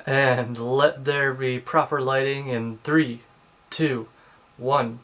And let there be proper lighting in 3, 2, 1.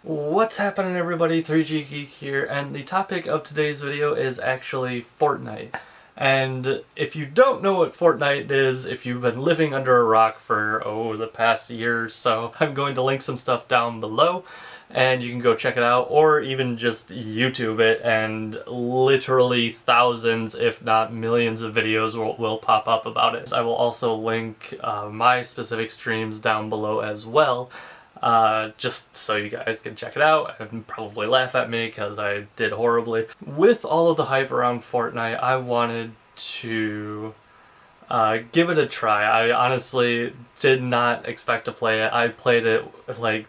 What's happening, everybody? 3G Geek here, and the topic of today's video is actually Fortnite. And if you don't know what Fortnite is, if you've been living under a rock for, the past year or so, I'm going to link some stuff down below, and you can go check it out, or even just YouTube it, and literally thousands, if not millions of videos will pop up about it. I will also link my specific streams down below as well, just so you guys can check it out and probably laugh at me because I did horribly. With all of the hype around Fortnite, I wanted to give it a try. I honestly did not expect to play it. I played it like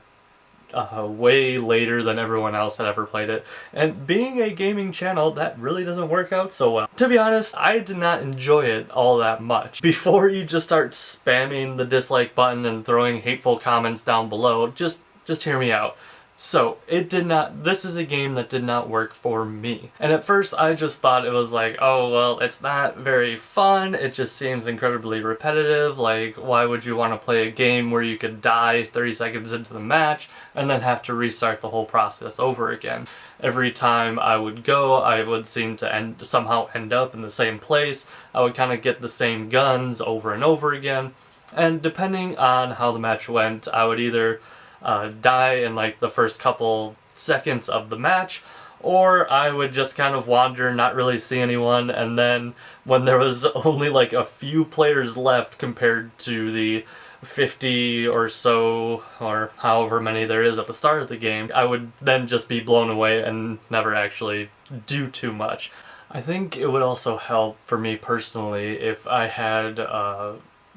way later than everyone else had ever played it, and being a gaming channel, that really doesn't work out so well. To be honest, I did not enjoy it all that much. Before you just start spamming the dislike button and throwing hateful comments down below, just hear me out. So, this is a game that did not work for me. And at first I just thought it was like, oh well, it's not very fun, it just seems incredibly repetitive, like why would you want to play a game where you could die 30 seconds into the match and then have to restart the whole process over again. Every time I would go, I would seem to somehow end up in the same place, I would kind of get the same guns over and over again, and depending on how the match went, I would either die in like the first couple seconds of the match, or I would just kind of wander, not really see anyone, and then when there was only like a few players left compared to the 50 or so, or however many there is at the start of the game, I would then just be blown away and never actually do too much. I think it would also help for me personally if I had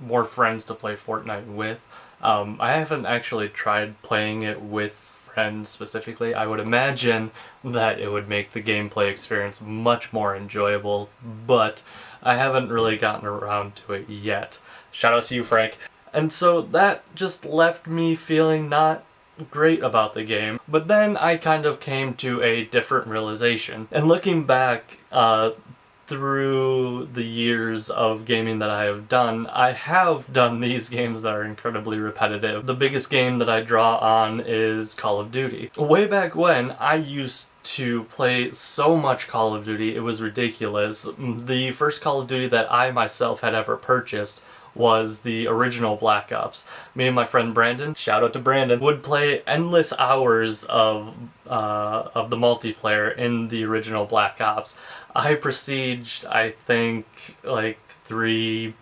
more friends to play Fortnite with. I haven't actually tried playing it with friends specifically. I would imagine that it would make the gameplay experience much more enjoyable, but I haven't really gotten around to it yet. Shout out to you, Frank. And so that just left me feeling not great about the game. But then I kind of came to a different realization. And looking back, through the years of gaming that I have done these games that are incredibly repetitive. The biggest game that I draw on is Call of Duty. Way back when, I used to play so much Call of Duty, it was ridiculous. The first Call of Duty that I myself had ever purchased was the original Black Ops. Me and my friend Brandon, shout out to Brandon, would play endless hours of the multiplayer in the original Black Ops. I prestiged, I think, like 3+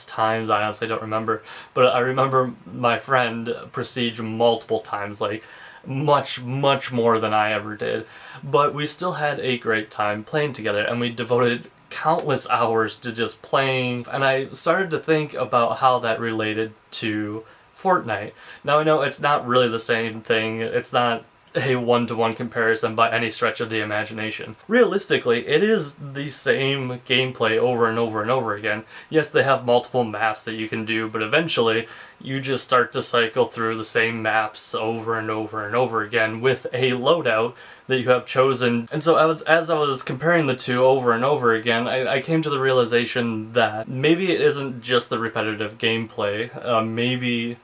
times, I honestly don't remember, but I remember my friend prestige multiple times, like much more than I ever did. But we still had a great time playing together, and we devoted countless hours to just playing, and I started to think about how that related to Fortnite. Now I know it's not really the same thing, it's not a one-to-one comparison by any stretch of the imagination. Realistically, it is the same gameplay over and over and over again. Yes, they have multiple maps that you can do, but eventually you just start to cycle through the same maps over and over and over again with a loadout that you have chosen. And so as I was comparing the two over and over again, I came to the realization that maybe it isn't just the repetitive gameplay, maybe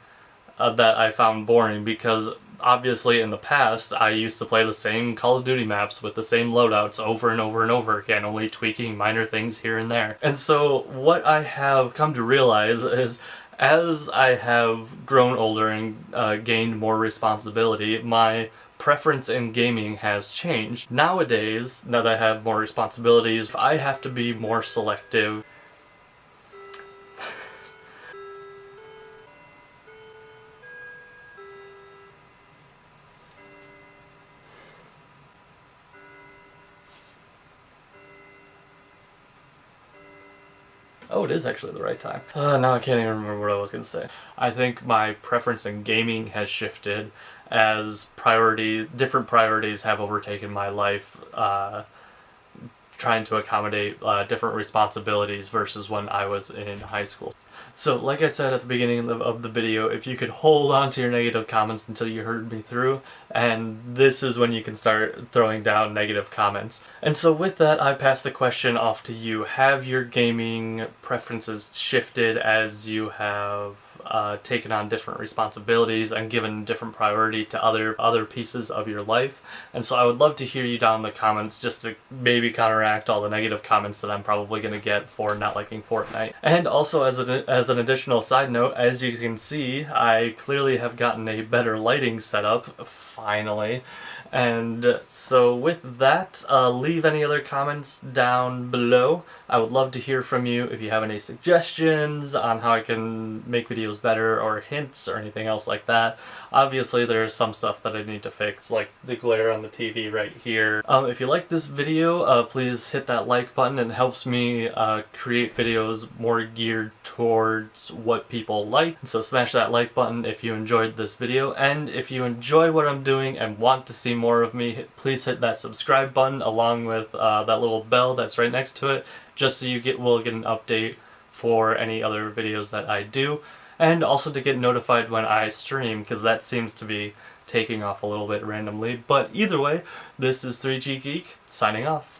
that I found boring, because obviously in the past I used to play the same Call of Duty maps with the same loadouts over and over and over again, only tweaking minor things here and there. And so what I have come to realize is, as I have grown older and gained more responsibility, my preference in gaming has changed. Nowadays, now that I have more responsibilities, I have to be more selective. Oh, it is actually the right time. Now I can't even remember what I was going to say. I think my preference in gaming has shifted as different priorities have overtaken my life trying to accommodate different responsibilities versus when I was in high school. So like I said at the beginning of the video, if you could hold on to your negative comments until you heard me through, and this is when you can start throwing down negative comments. And so with that, I pass the question off to you. Have your gaming preferences shifted as you have taken on different responsibilities and given different priority to other pieces of your life? And so I would love to hear you down in the comments, just to maybe counteract all the negative comments that I'm probably going to get for not liking Fortnite. And also as an additional side note, as you can see, I clearly have gotten a better lighting setup, finally. And so with that, leave any other comments down below. I would love to hear from you if you have any suggestions on how I can make videos better, or hints or anything else like that. Obviously there's some stuff that I need to fix, like the glare on the TV right here. If you like this video, please hit that like button. It helps me create videos more geared towards what people like. So smash that like button if you enjoyed this video, and if you enjoy what I'm doing and want to see more of me, please hit that subscribe button along with that little bell that's right next to it, just so you will get an update for any other videos that I do, and also to get notified when I stream, because that seems to be taking off a little bit randomly. But either way, this is 3G Geek signing off.